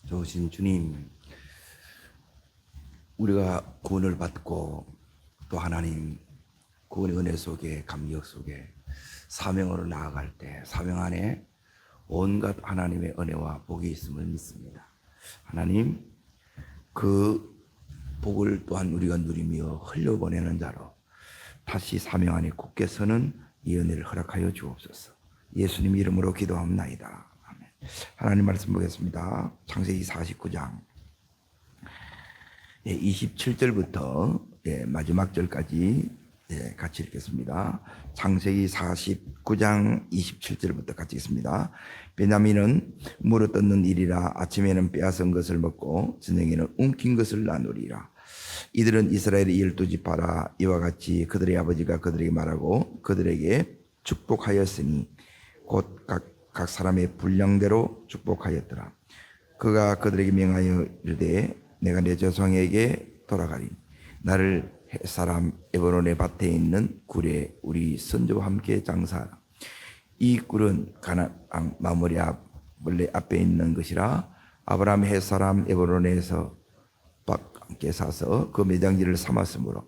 좋으신 주님, 우리가 구원을 받고 또 하나님 구원의 은혜 속에 감격 속에 사명으로 나아갈 때 사명 안에 온갖 하나님의 은혜와 복이 있음을 믿습니다. 하나님, 그 복을 또한 우리가 누리며 흘려보내는 자로 다시 사명 안에 굳게 서는 이 은혜를 허락하여 주옵소서. 예수님 이름으로 기도합나이다. 아멘. 하나님 말씀 보겠습니다. 창세기 49장 27절부터 마지막 절까지 같이 읽겠습니다. 창세기 49장 27절부터 같이 읽습니다. 베냐민은 물어 뜯는 일이라 아침에는 빼앗은 것을 먹고 저녁에는 움킨 것을 나누리라. 이들은 이스라엘의 12지파라. 이와 같이 그들의 아버지가 그들에게 말하고 그들에게 축복하였으니 곧 각 사람의 분량대로 축복하였더라. 그가 그들에게 명하여 이르되 내가 내 조상에게 돌아가리. 나를 햇사람 에브론의 밭에 있는 굴에 우리 선조와 함께 장사하라. 이 굴은 가나안 마므리 앞에 있는 것이라. 아브라함 햇사람 에브론에서 함께 사서 그 매장지를 삼았으므로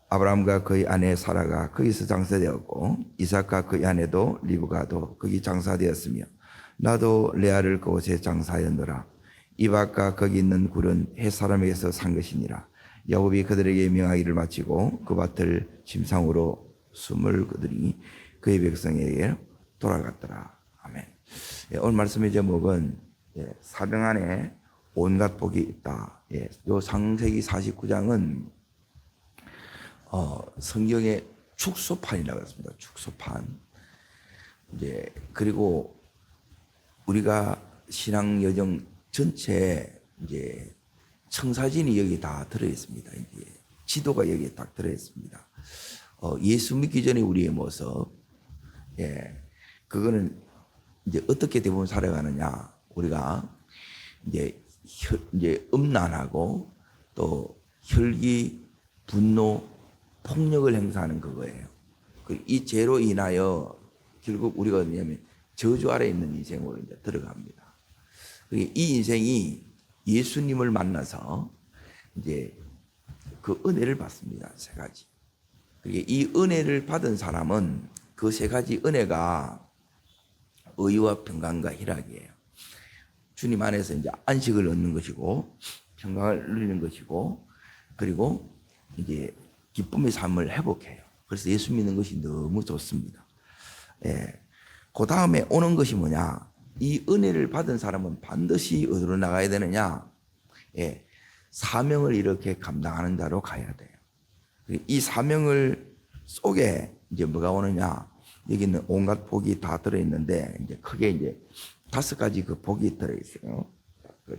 아브라함과 그의 아내 사라가 거기서 장사되었고 이삭과 그의 아내도 리브가도 거기 장사되었으며 나도 레아를 그곳에 장사하였노라. 이 밭과 거기 있는 굴은 햇사람에게서 산 것이니라. 야곱이 그들에게 명하기를 마치고 그 밭을 침상으로 숨을 그들이 그의 백성에게 돌아갔더라. 아멘. 오늘 말씀의 제목은 사명 안에 온갖 복이 있다. 요 창세기 49장은 성경의 축소판이라고 했습니다. 축소판. 그리고 우리가 신앙 여정 전체에 청사진이 여기 다 들어 있습니다. 지도가 여기에 딱 들어 있습니다. 예수 믿기 전에 우리의 모습, 그거는 어떻게 대부분 살아가느냐. 우리가 이제 음란하고 또 혈기, 분노, 폭력을 행사하는 그거예요. 이 죄로 인하여 결국 우리가 어디냐면 저주 아래 있는 인생으로 이제 들어갑니다. 이 인생이 예수님을 만나서 이제 그 은혜를 받습니다. 세 가지. 이 은혜를 받은 사람은 그 세 가지 은혜가 의와 평강과 희락이에요. 주님 안에서 이제 안식을 얻는 것이고 평강을 누리는 것이고 그리고 이제 기쁨의 삶을 회복해요. 그래서 예수 믿는 것이 너무 좋습니다. 그 다음에 오는 것이 뭐냐? 이 은혜를 받은 사람은 반드시 어디로 나가야 되느냐? 사명을 이렇게 감당하는 자로 가야 돼요. 이 사명을 속에 이제 뭐가 오느냐? 여기는 온갖 복이 다 들어있는데 이제 크게 5가지 그 복이 들어있어요.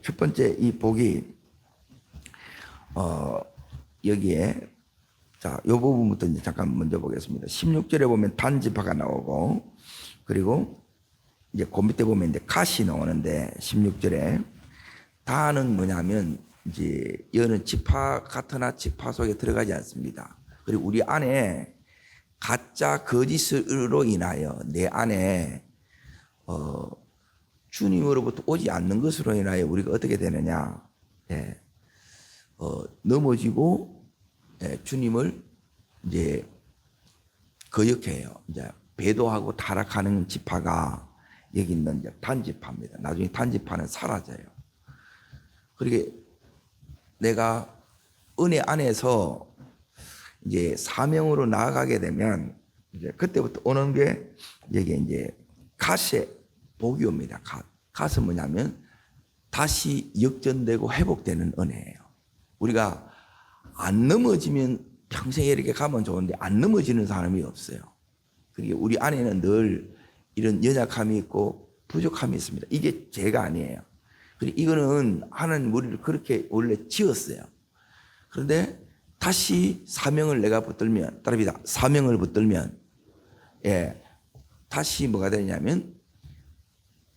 첫 번째 이 복이 여기에 자, 요 부분부터 이제 잠깐 먼저 보겠습니다. 16절에 보면 단지파가 나오고 그리고 이제 그 밑에 보면 이제 갓이 나오는데 16절에 다는 뭐냐면 이제 여는 지파 같으나 지파 속에 들어가지 않습니다. 그리고 우리 안에 가짜 거짓으로 인하여 내 안에 주님으로부터 오지 않는 것으로 인하여 우리가 어떻게 되느냐? 넘어지고 주님을 이제 거역해요. 이제 배도하고 타락하는 지파가 여기 있는 이제 단지파입니다. 나중에 단지파는 사라져요. 그러게 내가 은혜 안에서 이제 사명으로 나아가게 되면 이제 그때부터 오는 게 여기 이제 갓의 복이 옵니다. 갓은 뭐냐면 다시 역전되고 회복되는 은혜예요. 우리가 안 넘어지면 평생에 이렇게 가면 좋은데 안 넘어지는 사람이 없어요. 그게 우리 안에는 늘 이런 연약함이 있고 부족함이 있습니다. 이게 죄가 아니에요. 그리고 이거는 하나님 우리를 그렇게 원래 지었어요. 그런데 다시 사명을 내가 붙들면, 따라합니다. 사명을 붙들면, 다시 뭐가 되냐면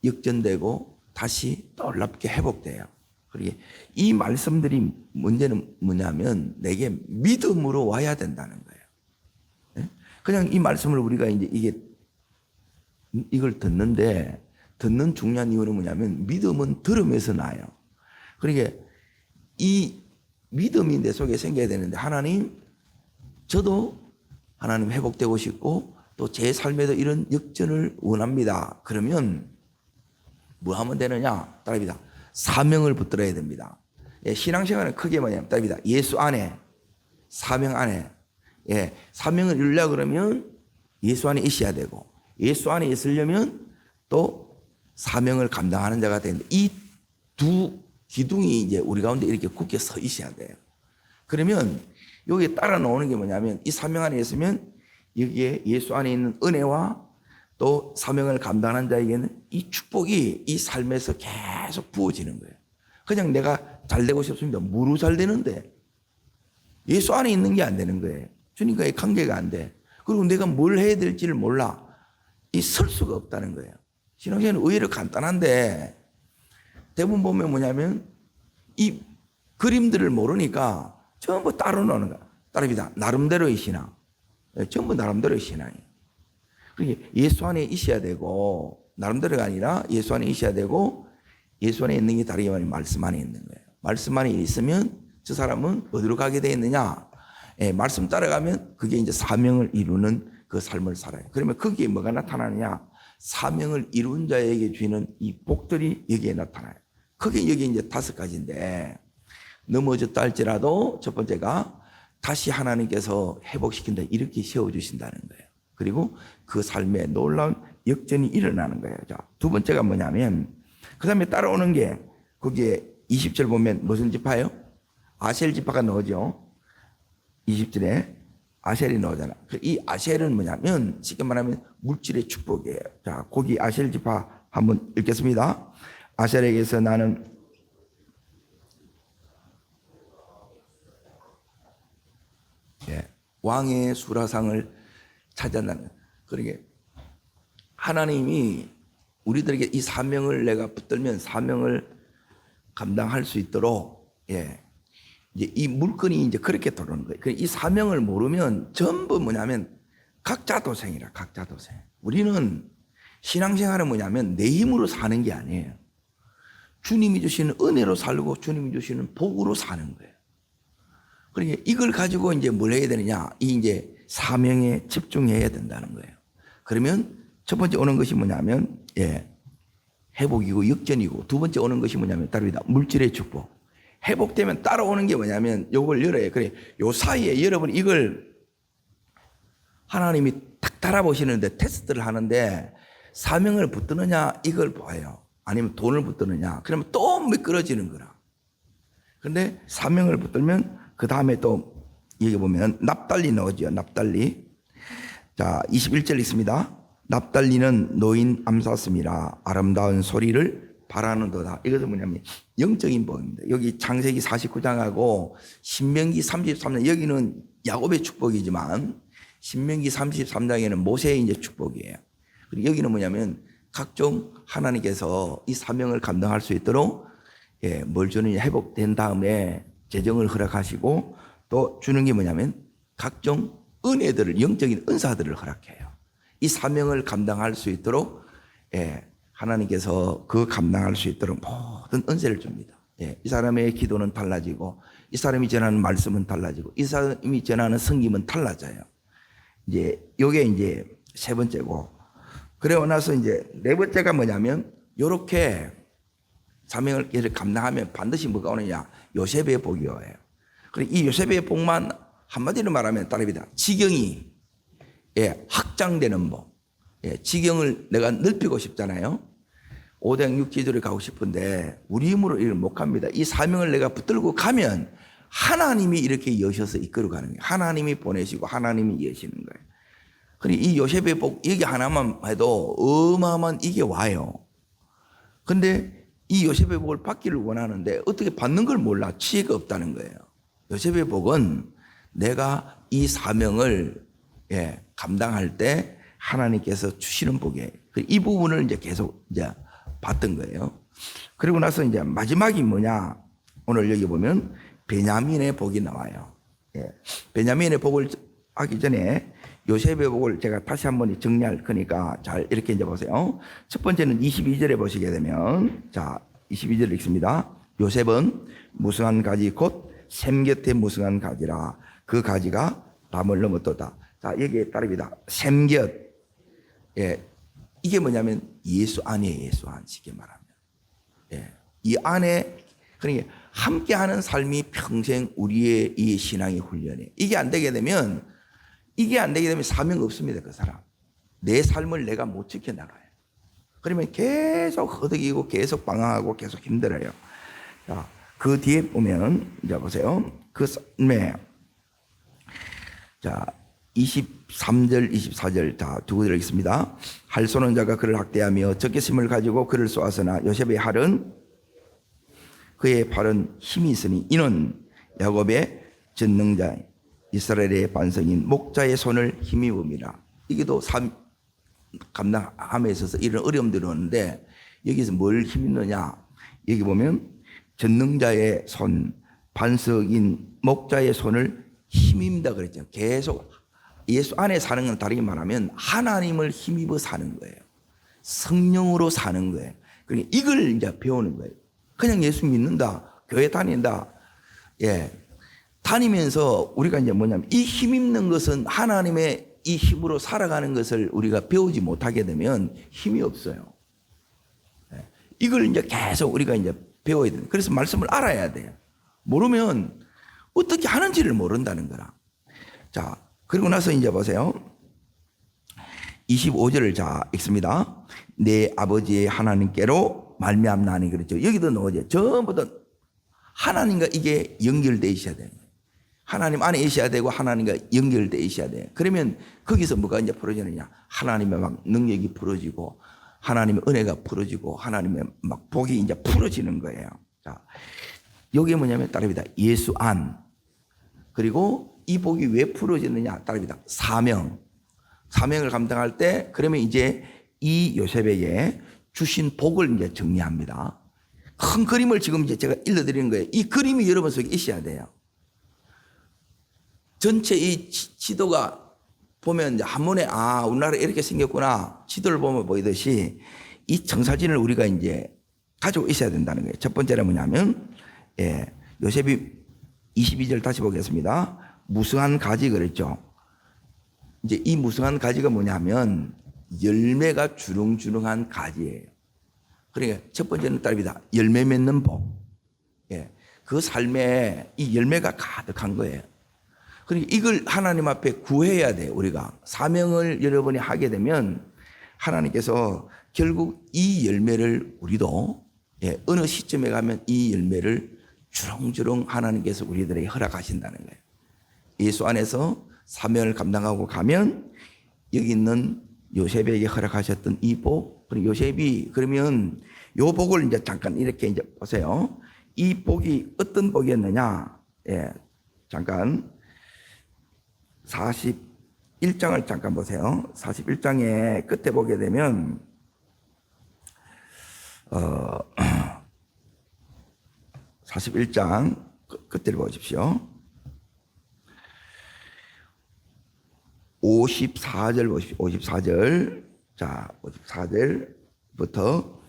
역전되고 다시 놀랍게 회복돼요. 그리고 이 말씀들이 문제는 뭐냐면 내게 믿음으로 와야 된다는 거예요. 그냥 이 말씀을 우리가 이제 이걸 듣는데 듣는 중요한 이유는 뭐냐면 믿음은 들음에서 나요. 그러니까 이 믿음이 내 속에 생겨야 되는데, 하나님, 저도 하나님 회복되고 싶고 또 제 삶에도 이런 역전을 원합니다. 그러면 뭐 하면 되느냐? 따라합니다. 사명을 붙들어야 됩니다. 예, 신앙생활은 크게 뭐냐면 따라합니다. 예수 안에, 사명 안에. 예, 사명을 이루려고 그러면 예수 안에 있어야 되고, 예수 안에 있으려면 또 사명을 감당하는 자가 되는데, 이 두 기둥이 이제 우리 가운데 이렇게 굳게 서 있어야 돼요. 그러면 여기에 따라 나오는 게 뭐냐면, 이 사명 안에 있으면 여기에 예수 안에 있는 은혜와 또 사명을 감당하는 자에게는 이 축복이 이 삶에서 계속 부어지는 거예요. 그냥 내가 잘 되고 싶습니다. 무로 잘 되는데 예수 안에 있는 게 안 되는 거예요. 주님과의 관계가 안 돼. 그리고 내가 뭘 해야 될지를 몰라. 이 설 수가 없다는 거예요. 신앙생활은 의외로 간단한데 대부분 보면 뭐냐면 이 그림들을 모르니까 전부 따로 노는 거야. 따릅니다. 나름대로의 신앙. 전부 나름대로의 신앙이에요. 그러니까 예수 안에 있어야 되고, 나름대로가 아니라 예수 안에 있어야 되고, 예수 안에 있는 게 다르게 말하면 말씀 안에 있는 거예요. 말씀 안에 있으면 저 사람은 어디로 가게 되어 있느냐? 예, 말씀 따라가면 그게 이제 사명을 이루는 그 삶을 살아요. 그러면 거기에 뭐가 나타나느냐? 사명을 이룬 자에게 주는 이 복들이 여기에 나타나요. 그게 여기 이제 5가지인데, 넘어졌다 할지라도 첫 번째가 다시 하나님께서 회복시킨다, 이렇게 세워주신다는 거예요. 그리고 그 삶에 놀라운 역전이 일어나는 거예요. 자, 두 번째가 뭐냐면, 그 다음에 따라오는 게, 거기에 20절 보면 무슨 지파예요? 아셀 지파가 나오죠. 20절에 아셀이 나오잖아. 이 아셀은 뭐냐면, 쉽게 말하면 물질의 축복이에요. 자, 거기 아셀 지파 한번 읽겠습니다. 아셀에게서 나는 왕의 수라상을 찾아나는. 그러게 하나님이 우리들에게 이 사명을 내가 붙들면 사명을 감당할 수 있도록, 예, 이제 이 물건이 이제 그렇게 들어오는 거예요. 이 사명을 모르면 전부 뭐냐면 각자 도생이라, 각자 도생. 우리는 신앙생활은 뭐냐면 내 힘으로 사는 게 아니에요. 주님이 주시는 은혜로 살고 주님이 주시는 복으로 사는 거예요. 그러니까 이걸 가지고 이제 뭘 해야 되느냐? 이 이제 사명에 집중해야 된다는 거예요. 그러면 첫 번째 오는 것이 뭐냐면, 예, 회복이고 역전이고, 두 번째 오는 것이 뭐냐면 다릅니다. 물질의 축복. 회복되면 따라오는 게 뭐냐면 요걸 열어요. 그래, 요 사이에 여러분 이걸 하나님이 딱 달아보시는데 테스트를 하는데 사명을 붙드느냐 이걸 봐요. 아니면 돈을 붙드느냐. 그러면 또 미끄러지는 거라. 그런데 사명을 붙들면 그 다음에 또 여기 보면 납달리 나오죠. 납달리. 자, 21절 있습니다. 납달리는 노인 암사슴이라 아름다운 소리를 바라는도다. 이것은 뭐냐면 영적인 복입니다. 여기 창세기 49장하고 신명기 33장, 여기는 야곱의 축복이지만 신명기 33장에는 모세의 이제 축복이에요. 그리고 여기는 뭐냐면 각종 하나님께서 이 사명을 감당할 수 있도록, 예, 뭘 주느냐, 회복된 다음에 재정을 허락하시고 또 주는 게 뭐냐면 각종 은혜들을, 영적인 은사들을 허락해요. 이 사명을 감당할 수 있도록, 예, 하나님께서 그 감당할 수 있도록 모든 은혜를 줍니다. 예, 이 사람의 기도는 달라지고, 이 사람이 전하는 말씀은 달라지고, 이 사람이 전하는 성김은 달라져요. 이제 요게 이제 세 번째고, 그러고 나서 이제 네 번째가 뭐냐면, 요렇게 사명을 감당하면 반드시 뭐가 오느냐? 요셉의 복이 와요. 그리고 이 요셉의 복만 한마디로 말하면 따릅니다. 지경이, 예, 확장되는 복. 예, 지경을 내가 넓히고 싶잖아요. 5대 6지도를 가고 싶은데 우리 힘으로 이걸 못 갑니다. 이 사명을 내가 붙들고 가면 하나님이 이렇게 여셔서 이끌어 가는 거예요. 하나님이 보내시고 하나님이 여시는 거예요. 그리고 이 요셉의 복, 여기 하나만 해도 어마어마한 이게 와요. 근데 이 요셉의 복을 받기를 원하는데 어떻게 받는 걸 몰라. 지혜가 없다는 거예요. 요셉의 복은 내가 이 사명을, 예, 감당할 때 하나님께서 주시는 복이에요. 이 부분을 이제 계속 이제 봤던 거예요. 그리고 나서 이제 마지막이 뭐냐? 오늘 여기 보면 베냐민의 복이 나와요. 예. 베냐민의 복을 하기 전에 요셉의 복을 제가 다시 한번 정리할 거니까 잘 이렇게 이제 보세요. 첫 번째는 22절에 보시게 되면, 자, 22절 읽습니다. 요셉은 무성한 가지 곧 샘 곁에 무성한 가지라. 그 가지가 담을 넘었도다. 자, 여기에 따릅니다. 샘 곁. 예. 이게 뭐냐면 예수 안에 예수 안 쉽게 말하면. 예. 이 안에 그러니까 함께하는 삶이 평생 우리의 이 신앙의 훈련이에요. 이게 안 되게 되면 사명 없습니다. 그 사람. 내 삶을 내가 못 지켜나가요. 그러면 계속 허덕이고 계속 방황하고 계속 힘들어요. 자, 그 뒤에 보면 이제 보세요. 그 삶에 자 23절 24절 다 두고 들어있습니다. 할 쏘는 자가 그를 학대하며 적개심을 가지고 그를 쏘았으나 요셉의 할은 그의 팔은 힘이 있으니 이는 야곱의 전능자 이스라엘의 반성인 목자의 손을 힘입음이라. 이게 또 감당함에 있어서 이런 어려움들이 오는데 여기서 뭘 힘입느냐. 여기 보면 전능자의 손, 반석인 목자의 손을 힘입다 그랬죠. 계속 예수 안에 사는 건 다르게 말하면 하나님을 힘입어 사는 거예요. 성령으로 사는 거예요. 그러니까 이걸 이제 배우는 거예요. 그냥 예수 믿는다, 교회 다닌다. 예. 다니면서 우리가 이제 뭐냐면 이 힘입는 것은 하나님의 이 힘으로 살아가는 것을 우리가 배우지 못하게 되면 힘이 없어요. 예. 이걸 이제 계속 우리가 이제 배워야 돼요. 그래서 말씀을 알아야 돼요. 모르면 어떻게 하는지를 모른다는 거라. 자, 그리고 나서 이제 보세요. 25절을 자 읽습니다. 내 아버지의 하나님께로 말미암나니 그랬죠. 여기도 나오죠. 전부 다 하나님과 이게 연결되어 있어야 돼요. 하나님 안에 있어야 되고 하나님과 연결되어 있어야 돼요. 그러면 거기서 뭐가 이제 풀어지느냐. 하나님의 막 능력이 풀어지고 하나님의 은혜가 풀어지고 하나님의 막 복이 이제 풀어지는 거예요. 자, 여기에 뭐냐면 따릅니다. 예수 안. 그리고 이 복이 왜 풀어지느냐 따릅니다. 사명을 감당할 때 그러면 이제 이 요셉에게 주신 복을 이제 정리합니다. 큰 그림을 지금 이제 제가 읽어드리는 거예요. 이 그림이 여러분 속에 있어야 돼요. 전체 이 지도가 보면 이제 한눈에 우리나라 이렇게 생겼구나. 지도를 보면 보이듯이 이 청사진을 우리가 이제 가지고 있어야 된다는 거예요. 첫 번째는 뭐냐면 요셉이 22절 다시 보겠습니다. 무성한 가지 그랬죠. 이제 이 무성한 가지가 뭐냐면 열매가 주렁주렁한 가지예요. 그러니까 첫 번째는 딸입니다. 열매 맺는 복. 그 삶에 이 열매가 가득한 거예요. 그러니까 이걸 하나님 앞에 구해야 돼요. 우리가 사명을 여러분이 하게 되면 하나님께서 결국 이 열매를 우리도 어느 시점에 가면 이 열매를 주렁주렁 하나님께서 우리들에게 허락하신다는 거예요. 예수 안에서 사명을 감당하고 가면 여기 있는 요셉에게 허락하셨던 이 복, 그리고 요셉이 그러면 요 복을 이제 잠깐 이렇게 이제 보세요. 이 복이 어떤 복이었느냐? 잠깐 41장을 잠깐 보세요. 41장의 끝에 보게 되면 41장 끝을 보십시오. 54절 보십시오. 54절. 자, 54절부터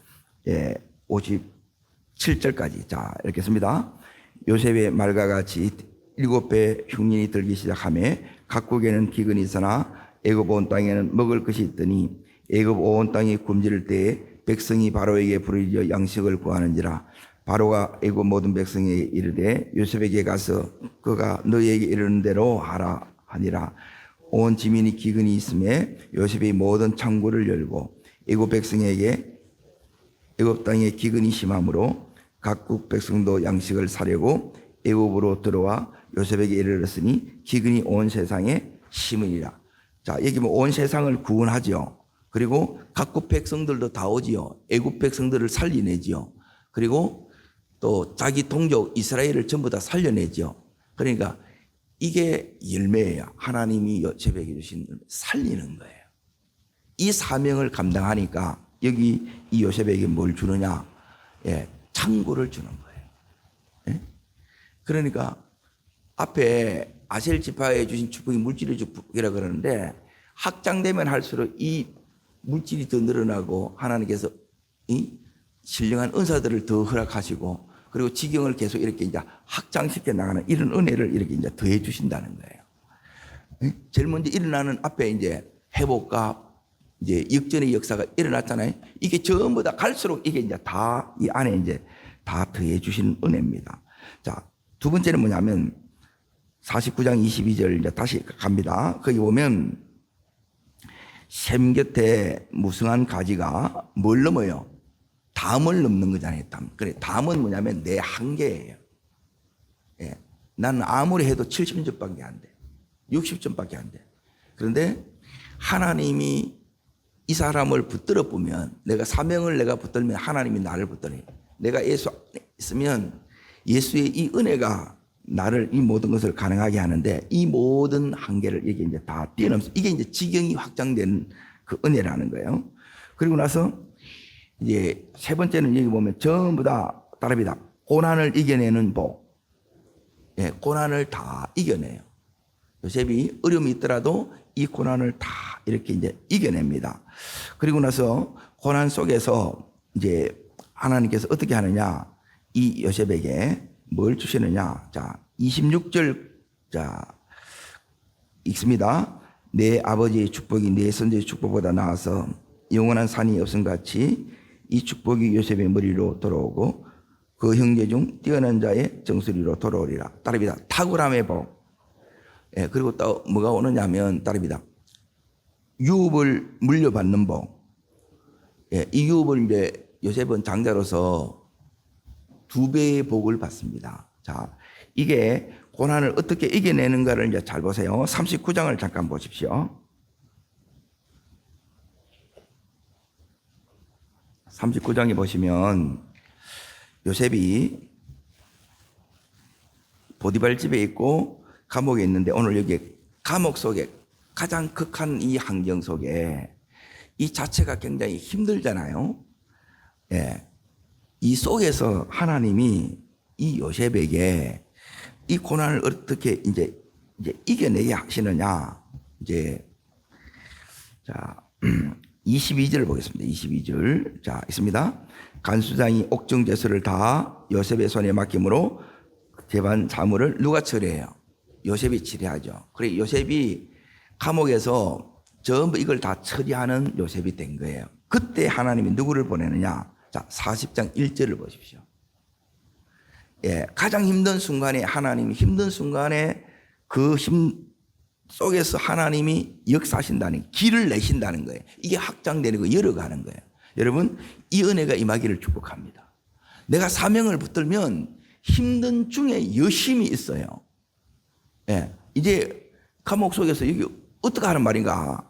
57절까지. 자, 읽겠습니다. 요셉의 말과 같이 7배 흉년이 들기 시작하며 각국에는 기근이 있으나 애굽 온 땅에는 먹을 것이 있더니 애굽 온 땅이 굶주릴 때에 백성이 바로에게 부르짖어 양식을 구하는지라. 바로가 애굽 모든 백성에게 이르되 요셉에게 가서 그가 너희에게 이르는 대로 하라 하니라. 온 지민이 기근이 있음에 요셉이 모든 창고를 열고 애굽 백성에게 애굽 땅에 기근이 심함으로 각국 백성도 양식을 사려고 애굽으로 들어와 요셉에게 이르렀으니 기근이 온 세상에 심으니라. 자, 여기 뭐 온 세상을 구원하지요. 그리고 각국 백성들도 다 오지요. 애굽 백성들을 살려내지요. 그리고 또 자기 동족 이스라엘을 전부 다 살려내지요. 그러니까 이게 열매예요. 하나님이 요셉에게 주신 살리는 거예요. 이 사명을 감당하니까 여기 이 요셉에게 뭘 주느냐? 창고를 주는 거예요. 그러니까 앞에 아셀 지파에 주신 축복이 물질의 축복이라 그러는데 확장되면 할수록 이 물질이 더 늘어나고 하나님께서 이 신령한 은사들을 더 허락하시고 그리고 지경을 계속 이렇게 이제 확장시켜 나가는 이런 은혜를 이렇게 이제 더해 주신다는 거예요. 제일 먼저 일어나는 앞에 이제 회복과 이제 역전의 역사가 일어났잖아요. 이게 전부 다 갈수록 이게 이제 다 이 안에 이제 다 더해 주시는 은혜입니다. 자, 두 번째는 뭐냐면 49장 22절 이제 다시 갑니다. 거기 보면 샘 곁에 무성한 가지가 뭘 넘어요? 담을 넘는 거잖아요. 담. 그래, 담은 뭐냐면 내 한계예요. 예. 나는 아무리 해도 70점밖에 안 돼. 60점밖에 안 돼. 그런데 하나님이 이 사람을 붙들어 보면, 내가 사명을 내가 붙들면 하나님이 나를 붙들어요. 내가 예수 안에 있으면 예수의 이 은혜가 나를 이 모든 것을 가능하게 하는데, 이 모든 한계를 이게 이제 다 뛰어넘어서 이게 이제 지경이 확장된 그 은혜라는 거예요. 그리고 나서 이제 세 번째는 여기 보면 전부 다 따릅니다. 고난을 이겨내는 복. 예, 고난을 다 이겨내요. 요셉이 어려움이 있더라도 이 고난을 다 이렇게 이제 이겨냅니다. 그리고 나서 고난 속에서 이제 하나님께서 어떻게 하느냐, 이 요셉에게 뭘 주시느냐. 자, 26절, 자, 읽습니다. 내 아버지의 축복이 내 선지의 축복보다 나아서 영원한 산이 없음 같이 이 축복이 요셉의 머리로 돌아오고 그 형제 중 뛰어난 자의 정수리로 돌아오리라. 따릅니다. 탁월함의 복. 예, 그리고 또 뭐가 오느냐면 따릅니다. 유업을 물려받는 복. 예, 이 유업을 이제 요셉은 장자로서 2배의 복을 받습니다. 자, 이게 고난을 어떻게 이겨내는가를 이제 잘 보세요. 39장을 잠깐 보십시오. 39장에 보시면 요셉이 보디발 집에 있고 감옥에 있는데, 오늘 여기 감옥 속에 가장 극한 이 환경 속에 이 자체가 굉장히 힘들잖아요. 예. 이 속에서 하나님이 이 요셉에게 이 고난을 어떻게 이제 이겨내게 하시느냐. 이제 자, 22절 보겠습니다. 22절. 자, 있습니다. 간수장이 옥정제수를 다 요셉의 손에 맡김으로 재반 사물을 누가 처리해요? 요셉이 처리하죠. 그래, 요셉이 감옥에서 전부 이걸 다 처리하는 요셉이 된 거예요. 그때 하나님이 누구를 보내느냐? 자, 40장 1절을 보십시오. 예, 가장 힘든 순간에 하나님이 힘든 순간에 그 힘 속에서 하나님이 역사하신다는, 길을 내신다는 거예요. 이게 확장되는 거, 열어가는 거예요. 여러분, 이 은혜가 임하기를 축복합니다. 내가 사명을 붙들면 힘든 중에 여심이 있어요. 예, 이제 감옥 속에서 여기 어떻게 하는 말인가?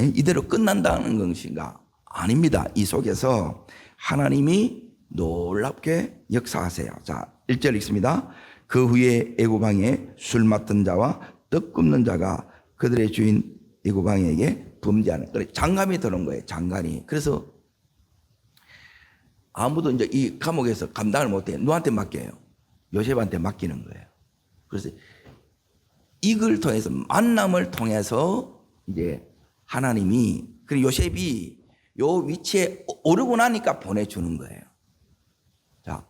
예, 이대로 끝난다는 것인가? 아닙니다. 이 속에서 하나님이 놀랍게 역사하세요. 자, 1절 읽습니다. 그 후에 애고방에 술 맡은 자와 떡 굽는 자가 그들의 주인 애고방에게 범죄하는, 그래, 장감이 들어온 거예요. 장관이. 그래서 아무도 이제 이 감옥에서 감당을 못해. 누구한테 맡겨요? 요셉한테 맡기는 거예요. 그래서 이걸 통해서, 만남을 통해서 이제 하나님이, 그리고 요셉이 요 위치에 오르고 나니까 보내주는 거예요. 자,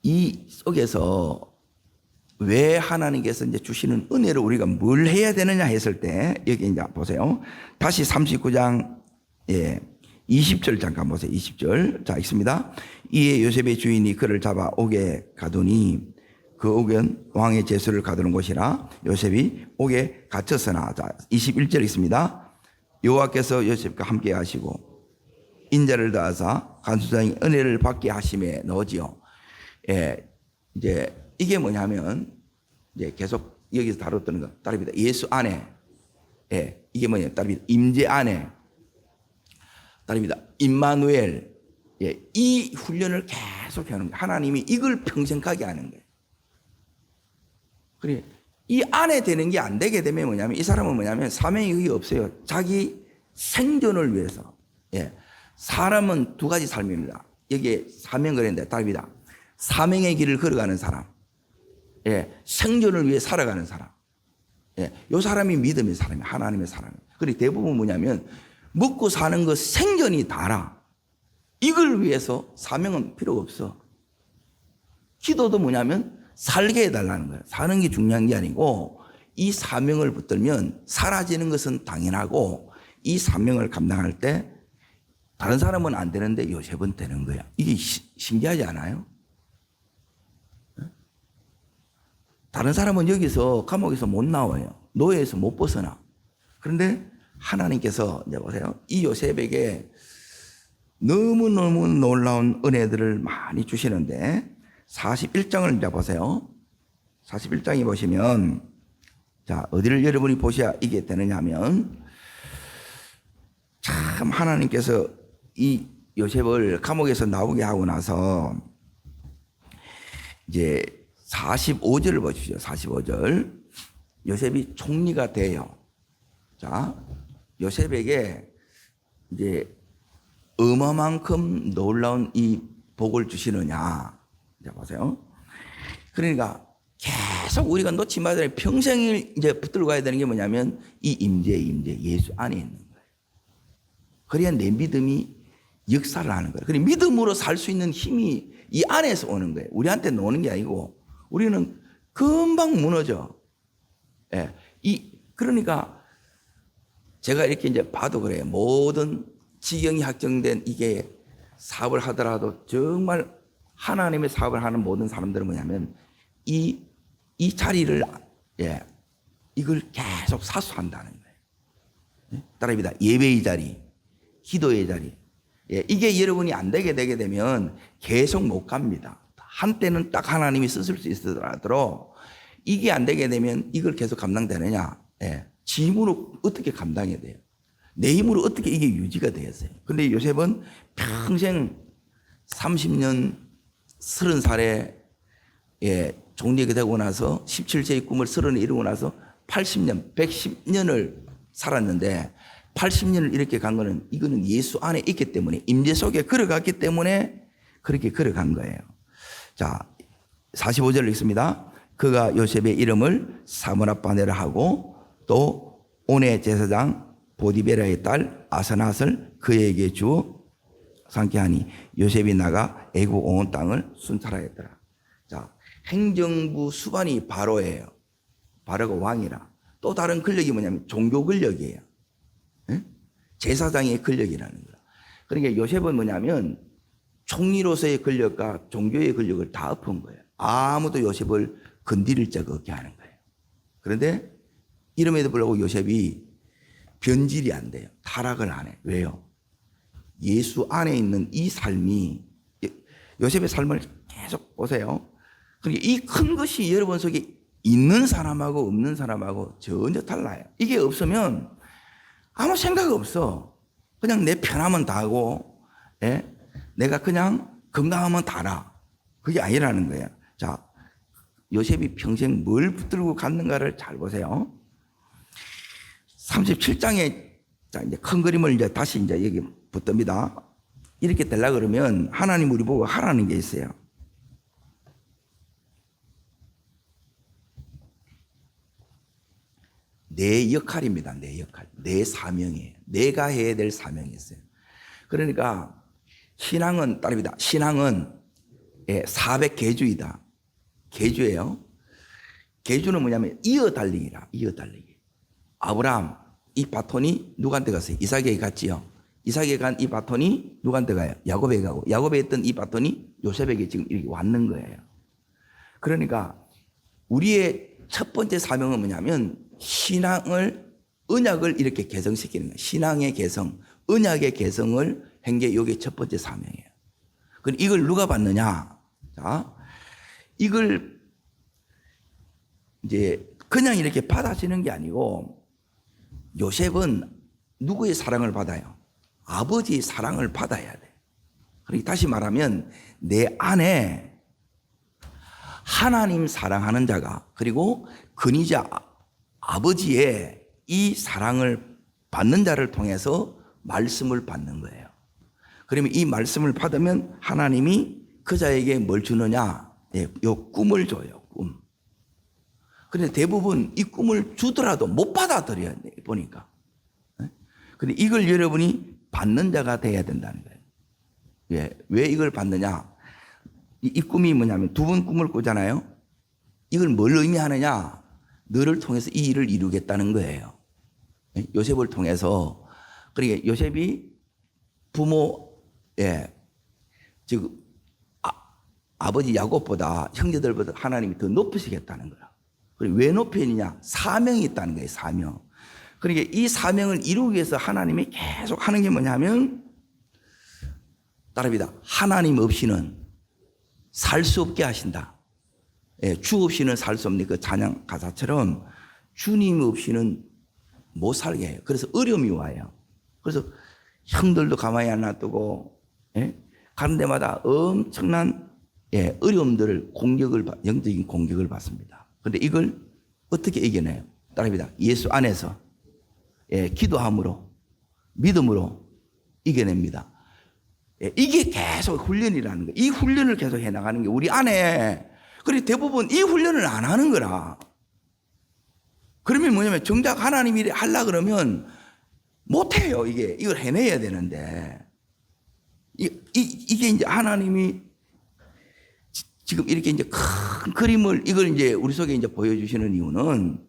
이 속에서 왜 하나님께서 이제 주시는 은혜를 우리가 뭘 해야 되느냐 했을 때, 여기 이제 보세요. 다시 39장, 예, 20절 잠깐 보세요. 20절. 자, 있습니다. 이에 요셉의 주인이 그를 잡아 옥에 가두니 그 옥은 왕의 제수를 가두는 곳이라 요셉이 옥에 갇혔으나. 자, 21절 있습니다. 여호와께서 요셉과 함께 하시고 인자를 다하사 간수장이 은혜를 받게 하심에 넣으지요. 예, 이제 이게 뭐냐면, 이제 계속 여기서 다뤘던 거 따릅니다. 예수 안에, 예, 이게 뭐냐 따릅니다. 임재 안에, 따릅니다. 임마누엘, 예, 이 훈련을 계속 하는 거예요. 하나님이 이걸 평생 가게 하는 거예요. 그래, 이 안에 되는 게 안 되게 되면 뭐냐면, 이 사람은 뭐냐면 사명이 그게 없어요. 자기 생존을 위해서. 예, 사람은 두 가지 삶입니다. 여기에 사명 그랬는데 따릅니다. 사명의 길을 걸어가는 사람, 예, 생존을 위해 살아가는 사람, 예, 요 사람이 믿음의 사람이에요. 하나님의 사람이에요. 그리고 대부분 뭐냐면 먹고 사는 거 생존이 다라. 이걸 위해서 사명은 필요가 없어. 기도도 뭐냐면 살게 해달라는 거예요. 사는 게 중요한 게 아니고 이 사명을 붙들면 사라지는 것은 당연하고 이 사명을 감당할 때 다른 사람은 안 되는데 요셉은 되는 거야. 이게 신기하지 않아요? 다른 사람은 여기서 감옥에서 못 나와요. 노예에서 못 벗어나. 그런데 하나님께서 이제 보세요. 이 요셉에게 너무너무 놀라운 은혜들을 많이 주시는데 41장을 이제 보세요. 41장에 보시면 자, 어디를 여러분이 보셔야 이게 되느냐 하면 참 하나님께서 이 요셉을 감옥에서 나오게 하고 나서 이제 45절을 보십시오. 45절. 요셉이 총리가 돼요. 자, 요셉에게 이제 얼마만큼 놀라운 이 복을 주시느냐. 자, 보세요. 그러니까 계속 우리가 놓지 말아야 될 평생을 이제 붙들고 가야 되는 게 뭐냐면 이 임재 예수 안에 있는 거예요. 그래야 내 믿음이 역사를 하는 거예요. 그러니까 믿음으로 살 수 있는 힘이 이 안에서 오는 거예요. 우리한테 오는 게 아니고 우리는 금방 무너져. 예. 그러니까 제가 이렇게 이제 봐도 그래요. 모든 지경이 확정된 이게 사업을 하더라도 정말 하나님의 사업을 하는 모든 사람들은 뭐냐면 이 자리를 예, 이걸 계속 사수한다는 거예요. 예? 따라합니다. 예배의 자리, 기도의 자리. 예, 이게 여러분이 안 되게 되면 계속 못 갑니다. 한때는 딱 하나님이 쓰실 수 있더라도 이게 안 되게 되면 이걸 계속 감당되느냐? 예, 지 힘으로 어떻게 감당해야 돼요? 내 힘으로 어떻게 이게 유지가 되겠어요? 근데 요셉은 평생 30년 30살에 예, 종리가 되고 나서 17세의 꿈을 30에 이루고 나서 80년, 110년을 살았는데 80년을 이렇게 간 거는 이거는 예수 안에 있기 때문에 임재 속에 걸어갔기 때문에 그렇게 걸어간 거예요. 자, 45절을 읽습니다. 그가 요셉의 이름을 사므라바네라 하고 또 온의 제사장 보디베라의 딸 아스낫을 그에게 주어 삼게 하니 요셉이 나가 애국 온 땅을 순찰하였더라. 자, 행정부 수반이 바로예요. 바로가 왕이라. 또 다른 권력이 뭐냐면 종교 권력이에요. 네? 제사장의 권력이라는 거야. 그러니까 요셉은 뭐냐면 총리로서의 권력과 종교의 권력을 다 엎은 거예요. 아무도 요셉을 건드릴 자가 없게 하는 거예요. 그런데 이름에도 불구하고 요셉이 변질이 안 돼요. 타락을 안 해. 왜요? 예수 안에 있는 이 삶이 요셉의 삶을 계속 보세요. 그러니까 이 큰 것이 여러분 속에 있는 사람하고 없는 사람하고 전혀 달라요. 이게 없으면 아무 생각 없어. 그냥 내 편하면 다하고 예? 내가 그냥 건강하면 다라. 그게 아니라는 거예요. 자, 요셉이 평생 뭘 붙들고 갔는가를 잘 보세요. 37장에 자, 이제 큰 그림을 이제 다시 이제 여기 붙듭니다. 이렇게 되려 그러면 하나님 우리 보고 하라는 게 있어요. 내 역할입니다. 내 역할. 내 사명이에요. 내가 해야 될 사명이 있어요. 그러니까 신앙은 따릅니다. 신앙은 400계주이다. 계주예요. 계주는 뭐냐면 이어달리기라. 이어달리기. 아브라함 이 바톤이 누구한테 갔어요? 이삭에게 갔지요. 이삭에게 간 이 바톤이 누구한테 가요? 야곱에게 가고 야곱에 있던 이 바톤이 요셉에게 지금 이렇게 왔는 거예요. 그러니까 우리의 첫 번째 사명은 뭐냐면 신앙을 언약을 이렇게 개성시키는 거예요. 신앙의 개성, 언약의 개성을 한 게 이게 첫 번째 사명이에요. 그럼 이걸 누가 받느냐? 자, 이걸 이제 그냥 이렇게 받아지는 게 아니고 요셉은 누구의 사랑을 받아요? 아버지의 사랑을 받아야 돼. 그러니까 다시 말하면 내 안에 하나님 사랑하는 자가 그리고 근위자 아버지의 이 사랑을 받는 자를 통해서 말씀을 받는 거예요. 그러면 이 말씀을 받으면 하나님이 그 자에게 뭘 주느냐? 요 꿈을 줘요. 꿈. 그런데 대부분 이 꿈을 주더라도 못 받아들여야 돼, 보니까. 근데 이걸 여러분이 받는 자가 돼야 된다는 거예요. 예, 왜 이걸 받느냐? 이 꿈이 뭐냐면 두 번 꿈을 꾸잖아요. 이걸 뭘 의미하느냐? 너를 통해서 이 일을 이루겠다는 거예요. 요셉을 통해서. 그러니까 요셉이 부모, 예, 즉 아버지 야곱보다 형제들보다 하나님이 더 높으시겠다는 거야. 그리고 왜 높이느냐? 사명이 있다는 거예요. 사명. 그러니까 이 사명을 이루기 위해서 하나님이 계속 하는 게 뭐냐면 따라합니다. 하나님 없이는 살 수 없게 하신다. 예, 주 없이는 살 수 없는 그 찬양 가사처럼 주님 없이는 못 살게 해요. 그래서 어려움이 와요. 그래서 형들도 가만히 안 놔두고, 예? 가는 데마다 엄청난, 예, 어려움들을 영적인 공격을 받습니다. 그런데 이걸 어떻게 이겨내요? 따라합니다. 예수 안에서, 예, 기도함으로, 믿음으로 이겨냅니다. 예, 이게 계속 훈련이라는 거예요. 이 훈련을 계속 해나가는 게 우리 안에, 그리고 대부분 이 훈련을 안 하는 거라. 그러면 뭐냐면 정작 하나님이 하려고 그러면 못해요. 이걸 해내야 되는데. 이게 이제 하나님이 지금 이렇게 이제 큰 그림을 이걸 이제 우리 속에 이제 보여주시는 이유는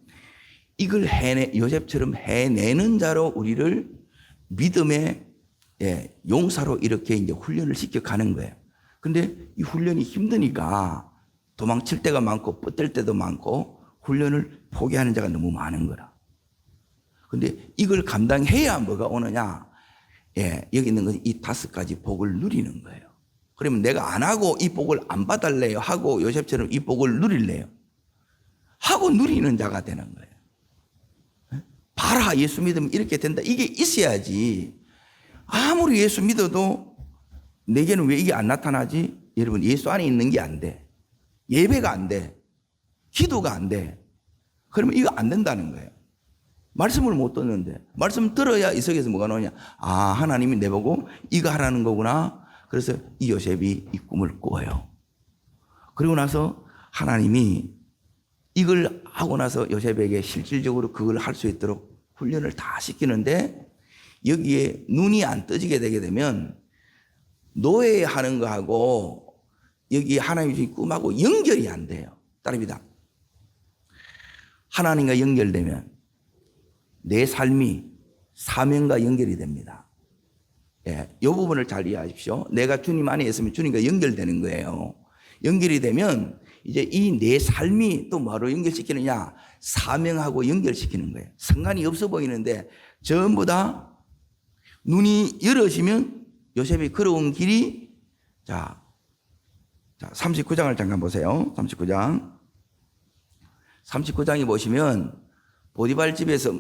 이걸 요셉처럼 해내는 자로 우리를 믿음의, 예, 용사로 이렇게 이제 훈련을 시켜가는 거예요. 근데 이 훈련이 힘드니까 도망칠 때가 많고 뻗을 때도 많고 훈련을 포기하는 자가 너무 많은 거라. 근데 이걸 감당해야 뭐가 오느냐? 예, 여기 있는 건 이 5가지 복을 누리는 거예요. 그러면 내가 안 하고 이 복을 안 받을래요? 하고 요셉처럼 이 복을 누릴래요? 하고 누리는 자가 되는 거예요. 봐라, 예수 믿으면 이렇게 된다. 이게 있어야지. 아무리 예수 믿어도 내게는 왜 이게 안 나타나지? 여러분, 예수 안에 있는 게 안 돼. 예배가 안 돼. 기도가 안 돼. 그러면 이거 안 된다는 거예요. 말씀을 못 듣는데, 말씀 들어야 이 속에서 뭐가 나오냐? 아, 하나님이 내보고 이거 하라는 거구나. 그래서 이 요셉이 이 꿈을 꿔요. 그리고 나서 하나님이 이걸 하고 나서 요셉에게 실질적으로 그걸 할 수 있도록 훈련을 다 시키는데, 여기에 눈이 안 떠지게 되게 되면 노예하는 거하고 여기 하나님이 주신 꿈하고 연결이 안 돼요. 따릅니다. 하나님과 연결되면 내 삶이 사명과 연결이 됩니다. 예, 이 부분을 잘 이해하십시오. 내가 주님 안에 있으면 주님과 연결되는 거예요. 연결이 되면 이제 이 내 삶이 또 뭐로 연결시키느냐? 사명하고 연결시키는 거예요. 상관이 없어 보이는데 전부 다 눈이 열어지면 요셉이 걸어온 길이, 자 39장을 잠깐 보세요. 39장에 보시면 보디발 집에서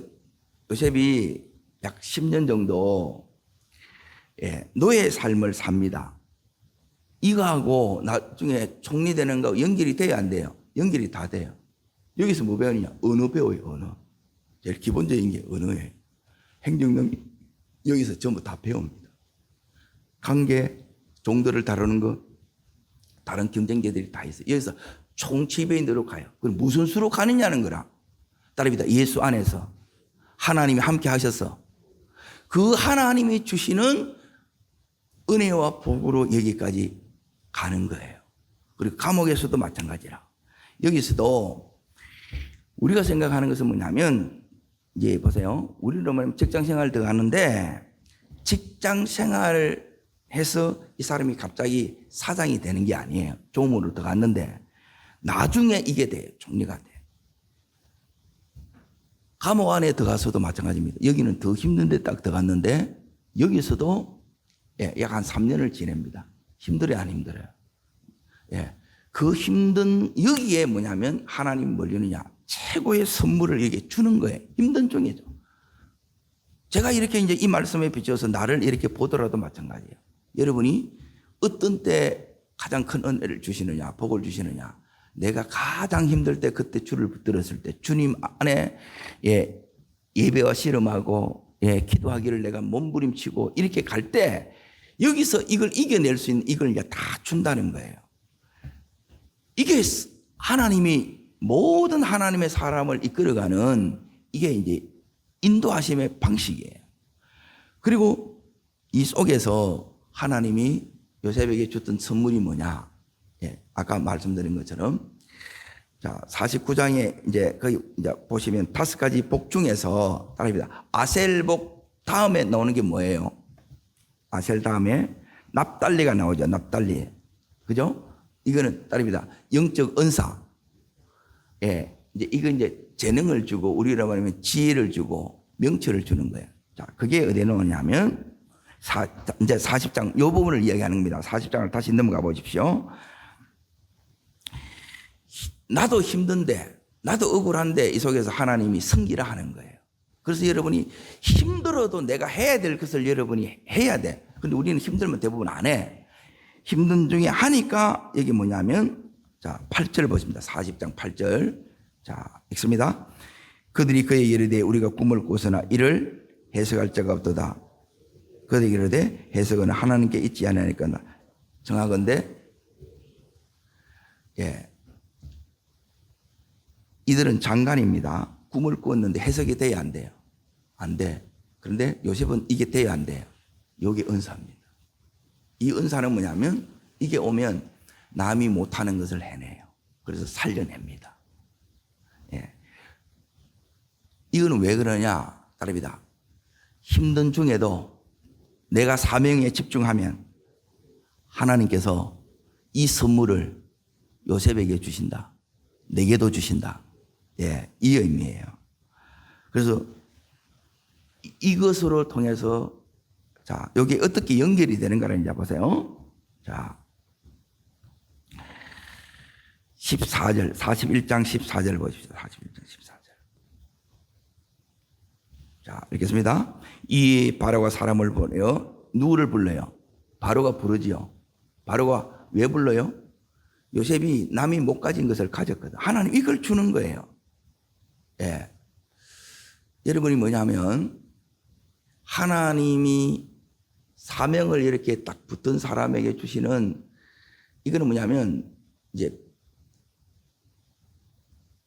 요셉이 약 10년 정도, 예, 노예 삶을 삽니다. 이거하고 나중에 총리 되는 거 연결이 돼야 안 돼요? 연결이 다 돼요. 여기서 뭐 배우느냐? 언어 배워요. 언어. 제일 기본적인 게 언어예요. 행정능력 여기서 전부 다 배웁니다. 관계, 종들을 다루는 것, 다른 경쟁자들이 다 있어요. 여기서 총지배인으로 가요. 그럼 무슨 수로 가느냐는 거라. 따릅니다. 예수 안에서 하나님이 함께 하셔서 그 하나님이 주시는 은혜와 복으로 여기까지 가는 거예요. 그리고 감옥에서도 마찬가지라. 여기서도 우리가 생각하는 것은 뭐냐면, 이제 보세요. 우리로 말하면 직장 생활을 들어가는데 직장 생활을 해서 이 사람이 갑자기 사장이 되는 게 아니에요. 조문으로 들어갔는데 나중에 이게 돼요. 총리가 돼요. 감옥 안에 들어가서도 마찬가지입니다. 여기는 더 힘든 데 딱 들어갔는데 여기서도, 예, 약 한 3년을 지냅니다. 힘들어요, 안 힘들어요? 예, 그 힘든, 여기에 뭐냐면 하나님 뭘 주느냐? 최고의 선물을 여기 주는 거예요. 힘든 중이죠. 제가 이렇게 이제 이 말씀에 비춰서 나를 이렇게 보더라도 마찬가지예요. 여러분이 어떤 때 가장 큰 은혜를 주시느냐, 복을 주시느냐? 내가 가장 힘들 때, 그때 주를 붙들었을 때, 주님 안에, 예, 예배와 씨름하고, 예, 기도하기를 내가 몸부림치고 이렇게 갈 때 여기서 이걸 이겨낼 수 있는 이걸 이제 다 준다는 거예요. 이게 하나님이 모든 하나님의 사람을 이끌어가는 이게 이제 인도하심의 방식이에요. 그리고 이 속에서 하나님이 요셉에게 줬던 선물이 뭐냐? 예, 아까 말씀드린 것처럼 자, 49장에 이제 거기 이제 보시면 5가지 복 중에서 따라합니다. 아셀복 다음에 나오는 게 뭐예요? 아셀 다음에 납달리가 나오죠. 납달리. 그죠? 이거는 따라합니다. 영적 은사. 예. 이제 이거 이제 재능을 주고 우리로 말하면 지혜를 주고 명철을 주는 거예요. 자, 그게 어디에 나오냐면 이제 40장 요 부분을 이야기하는 겁니다. 40장을 다시 넘어가 보십시오. 나도 힘든데, 나도 억울한데 이 속에서 하나님이 승리를 하는 거예요. 그래서 여러분이 힘들어도 내가 해야 될 것을 여러분이 해야 돼. 근데 우리는 힘들면 대부분 안 해. 힘든 중에 하니까 이게 뭐냐면 자, 8절 보십니다. 40장 8절. 자, 읽습니다. 그들이 그의 이르되 우리가 꿈을 꾸서나 이를 해석할 자가 없도다. 그들이 이르되 해석은 하나님께 있지 않으니까 정하건대 예. 이들은 장관입니다. 꿈을 꾸었는데 해석이 돼야 안 돼요. 안 돼. 그런데 요셉은 이게 돼야 안 돼요. 이게 은사입니다. 이 은사는 뭐냐면 이게 오면 남이 못하는 것을 해내요. 그래서 살려냅니다. 예. 이거는 왜 그러냐? 따릅니다. 힘든 중에도 내가 사명에 집중하면 하나님께서 이 선물을 요셉에게 주신다. 내게도 주신다. 예, 이 의미예요. 그래서 이것으로 통해서 자, 여기 어떻게 연결이 되는가를 이제 보세요. 자, 14절, 41장 14절 보십시오. 41장 14절. 자, 읽겠습니다. 이 바로가 사람을 보내요. 누구를 불러요? 바로가 부르지요. 바로가 왜 불러요? 요셉이 남이 못 가진 것을 가졌거든. 하나님 이걸 주는 거예요. 예. 여러분이 뭐냐면 하나님이 사명을 이렇게 딱 붙은 사람에게 주시는 이거는 뭐냐면 이제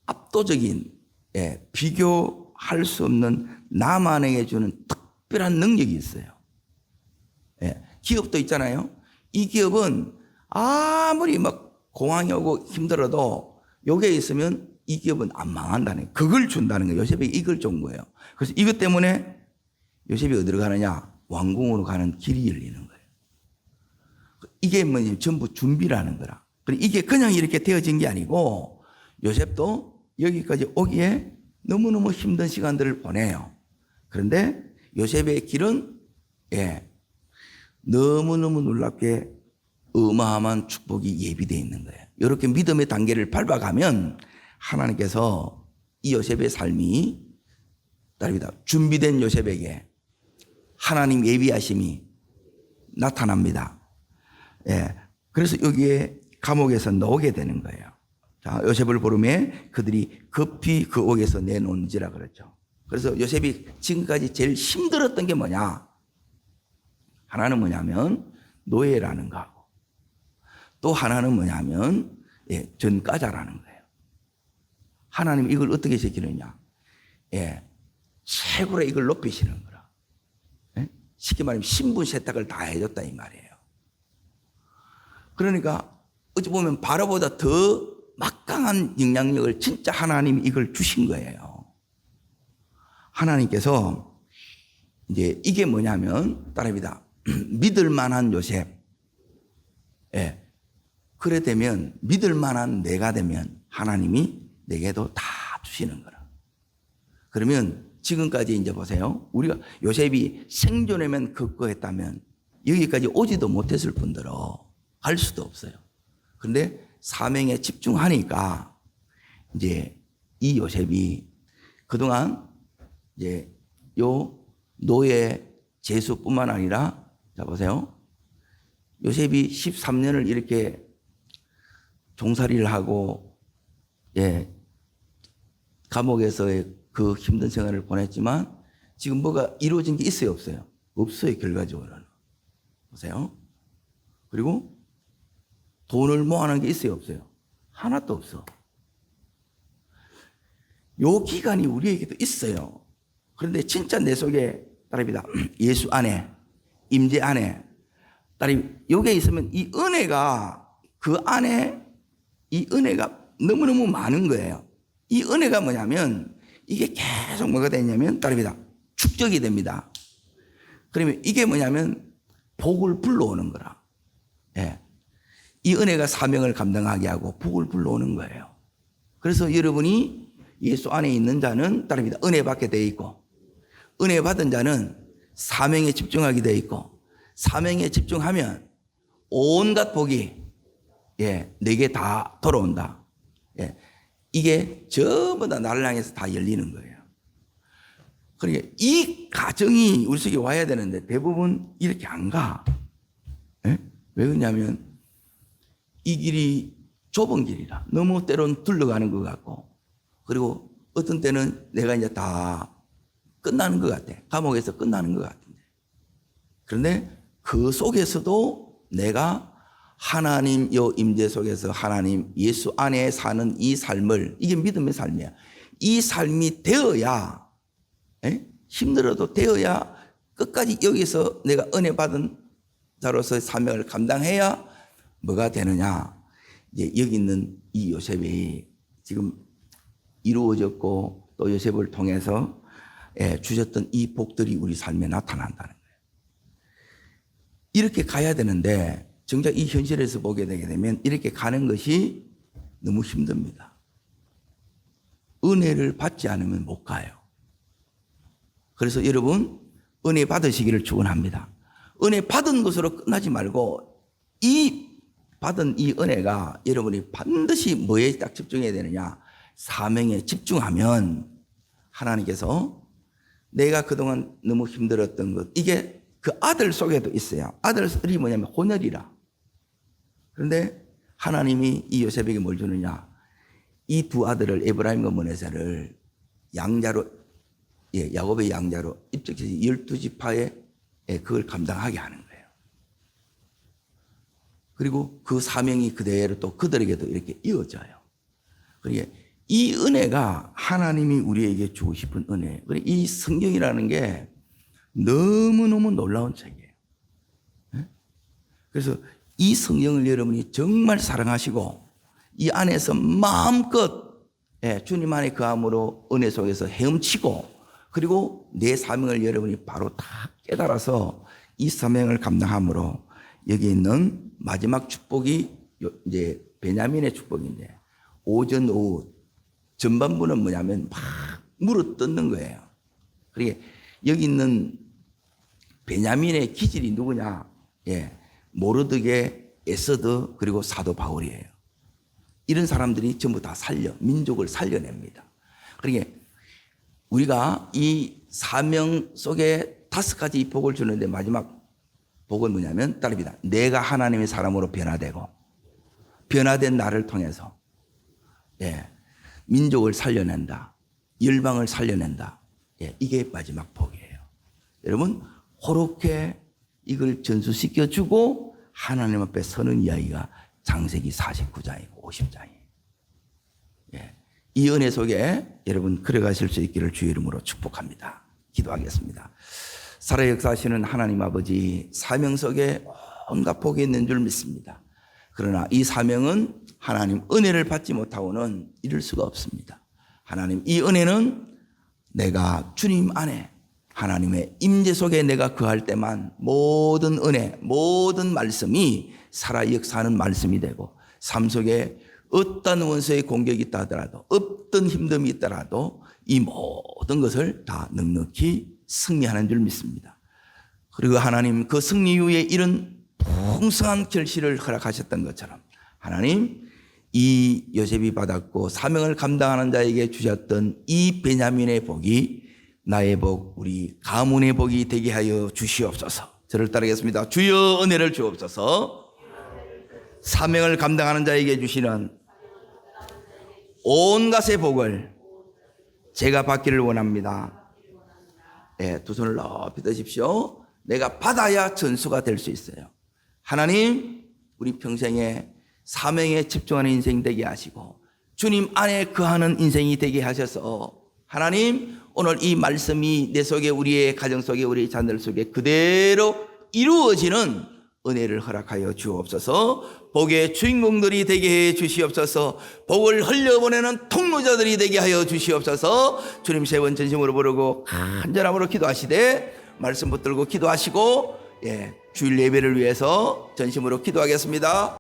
압도적인 예, 비교할 수 없는 나만에게 주는 특별한 능력이 있어요. 예. 기업도 있잖아요. 이 기업은 아무리 막 공황이 오고 힘들어도 여기에 있으면 이 기업은 안 망한다는 그걸 준다는 거예요. 요셉이 이걸 준 거예요. 그래서 이것 때문에 요셉이 어디로 가느냐? 왕궁으로 가는 길이 열리는 거예요. 이게 뭐냐면 전부 준비라는 거라. 이게 그냥 이렇게 되어진 게 아니고 요셉도 여기까지 오기에 너무너무 힘든 시간들을 보내요. 그런데 요셉의 길은 예, 너무너무 놀랍게 어마어마한 축복이 예비되어 있는 거예요. 이렇게 믿음의 단계를 밟아가면 하나님께서 이 요셉의 삶이 따릅니다. 준비된 요셉에게 하나님 예비하심이 나타납니다. 예. 그래서 여기에 감옥에서 나오게 되는 거예요. 자, 요셉을 부르매 그들이 급히 그 옥에서 내놓은지라 그랬죠. 그래서 요셉이 지금까지 제일 힘들었던 게 뭐냐? 하나는 뭐냐면 노예라는 거하고 또 하나는 뭐냐면 예, 전과자라는 거예요. 하나님 이걸 어떻게 시키느냐? 예, 최고로 이걸 높이시는 거라. 예? 쉽게 말하면 신분 세탁을 다 해줬다 이 말이에요. 그러니까 어찌 보면 바로보다 더 막강한 영향력을 진짜 하나님이 이걸 주신 거예요. 하나님께서 이제 이게 뭐냐면 따릅니다. 믿을 만한 요셉. 예. 그래 되면 믿을 만한 내가 되면 하나님이 내게도 다 주시는 거라. 그러면 지금까지 이제 보세요. 우리가 요셉이 생존에만 급거했다면 여기까지 오지도 못했을 뿐더러 갈 수도 없어요. 그런데 사명에 집중하니까 이제 이 요셉이 그동안 이제 요 노예 제수뿐만 아니라 자 보세요. 요셉이 13년을 이렇게 종살이를 하고 예 감옥에서의 그 힘든 생활을 보냈지만 지금 뭐가 이루어진 게 있어요, 없어요? 없어요, 결과적으로는. 보세요. 그리고 돈을 모아놓은 게 있어요, 없어요? 하나도 없어. 요 기간이 우리에게도 있어요. 그런데 진짜 내 속에 따릅니다. 예수 안에, 임재 안에 요게 있으면 이 은혜가 그 안에 이 은혜가 너무너무 많은 거예요. 이 은혜가 뭐냐면 이게 계속 뭐가 되냐면 따릅니다. 축적이 됩니다. 그러면 이게 뭐냐면 복을 불러오는 거라. 예. 이 은혜가 사명을 감당하게 하고 복을 불러오는 거예요. 그래서 여러분이 예수 안에 있는 자는 따릅니다. 은혜 받게 돼 있고, 은혜 받은 자는 사명에 집중하게 돼 있고, 사명에 집중하면 온갖 복이 내게 다 돌아온다. 이게 전부 다 나를 향해서 다 열리는 거예요. 그러니까 이 가정이 우리 속에 와야 되는데 대부분 이렇게 안 가. 왜 그러냐면 이 길이 좁은 길이라 너무 때로는 둘러가는 것 같고, 그리고 어떤 때는 내가 이제 다 끝나는 것 같아. 감옥에서 끝나는 것 같은데. 그런데 그 속에서도 내가 하나님 요 임재 속에서 하나님 예수 안에 사는 이 삶을, 이게 믿음의 삶이야. 이 삶이 되어야, 힘들어도 되어야 끝까지 여기서 내가 은혜 받은 자로서의 사명을 감당해야 뭐가 되느냐. 이제 여기 있는 이 요셉이 지금 이루어졌고 또 요셉을 통해서 주셨던 이 복들이 우리 삶에 나타난다는 거예요. 이렇게 가야 되는데 정작 이 현실에서 보게 되게 되면 이렇게 가는 것이 너무 힘듭니다. 은혜를 받지 않으면 못 가요. 그래서 여러분 은혜 받으시기를 축원합니다. 은혜 받은 것으로 끝나지 말고 이 받은 이 은혜가 여러분이 반드시 뭐에 딱 집중해야 되느냐. 사명에 집중하면 하나님께서 내가 그동안 너무 힘들었던 것, 이게 그 아들 속에도 있어요. 아들이 뭐냐면 혼혈이라. 그런데 하나님이 이 요셉에게 뭘 주느냐. 이 두 아들을 에브라임과 므낫세를 양자로, 야곱의 양자로 입적해서 12지파에 그걸 감당하게 하는 거예요. 그리고 그 사명이 그대로 또 그들에게도 이렇게 이어져요. 그러니까 이 은혜가 하나님이 우리에게 주고 싶은 은혜. 이 성경이라는 게 너무너무 놀라운 책이에요. 그래서 이 성경을 여러분이 정말 사랑하시고 이 안에서 마음껏 주님 안에 거함으로 은혜 속에서 헤엄치고, 그리고 내 사명을 여러분이 바로 다 깨달아서 이 사명을 감당함으로 여기 있는 마지막 축복이 이제 베냐민의 축복인데, 오전 오후 전반부는 뭐냐면 막 물어뜯는 거예요. 그러니까 여기 있는 베냐민의 기질이 누구냐? 모르드게, 에서드, 그리고 사도 바울이에요. 이런 사람들이 전부 다 민족을 살려냅니다. 그러니까 우리가 이 사명 속에 5가지 복을 주는데 마지막 복은 뭐냐면 따릅니다. 내가 하나님의 사람으로 변화되고, 변화된 나를 통해서 민족을 살려낸다. 열방을 살려낸다. 이게 마지막 복이에요. 여러분, 그렇게 이걸 전수시켜주고 하나님 앞에 서는 이야기가 창세기 49장이고 50장이에요. 이 은혜 속에 여러분 걸어가실 수 있기를 주의 이름으로 축복합니다. 기도하겠습니다. 살아 역사하시는 하나님 아버지, 사명 속에 온갖 복이 있는 줄 믿습니다. 그러나 이 사명은 하나님 은혜를 받지 못하고는 이룰 수가 없습니다. 하나님, 이 은혜는 내가 주님 안에 하나님의 임재 속에 내가 거할 때만 모든 은혜, 모든 말씀이 살아 역사하는 말씀이 되고, 삶 속에 어떤 원수의 공격이 있다 하더라도, 어떤 힘듦이 있더라도 이 모든 것을 다 넉넉히 승리하는 줄 믿습니다. 그리고 하나님, 그 승리 후에 이런 풍성한 결실을 허락하셨던 것처럼 하나님, 이 요셉이 받았고 사명을 감당하는 자에게 주셨던 이 베냐민의 복이 나의 복, 우리 가문의 복이 되게 하여 주시옵소서. 저를 따르겠습니다. 주여 은혜를 주옵소서. 사명을 감당하는 자에게 주시는 온갖의 복을 제가 받기를 원합니다. 두 손을 높이 드십시오. 내가 받아야 전수가 될 수 있어요. 하나님, 우리 평생에 사명에 집중하는 인생 되게 하시고 주님 안에 거하는 인생이 되게 하셔서 하나님, 오늘 이 말씀이 내 속에, 우리의 가정 속에, 우리 자녀들 속에 그대로 이루어지는 은혜를 허락하여 주옵소서. 복의 주인공들이 되게 해 주시옵소서. 복을 흘려보내는 통로자들이 되게 하여 주시옵소서. 주님 세 번 전심으로 부르고 간절함으로 기도하시되 말씀 붙들고 기도하시고 주일 예배를 위해서 전심으로 기도하겠습니다.